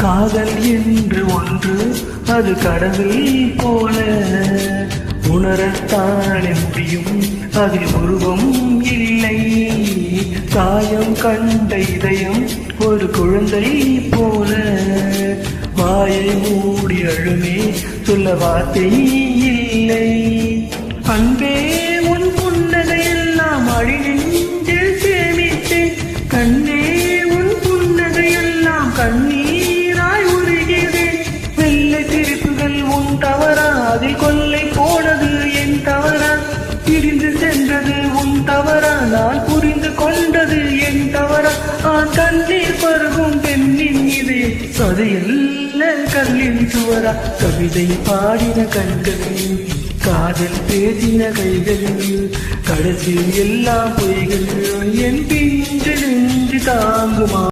காதல் என்று ஒன்று அது கடவுள் போல உணரத்தானே முடியும், அதில் உருவம் இல்லை. காயம் கண்ட இதயம் ஒரு குழந்தை போல வாயை மூடி அழுமே, சொல்ல வார்த்தை இல்லை. அன்பே உன் புன்னகையெல்லாம் அடி நெஞ்சில் சேமித்தேன், கண்ணே உன் புன்னகையெல்லாம் கண்ணீராய் உருகிறேன். வெள்ளை சிரிப்புகள் உன் தவறா, அதில் கொள்ளை போனது என் தவறா? பிரிந்து சென்றது உன் தவறா, நான் புரிந்து கொண்டது என் தவறா? கண்ணீர் பருகும் பெண்ணின் இது அது எல்ல கல்லின் சுவரா? கவிதை பாடின கண்கள், காதல் பேசின கைகள், கடைசியில் எல்லாம் பொய்கள். என் பிஞ்சு நெஞ்சு தாங்குமா?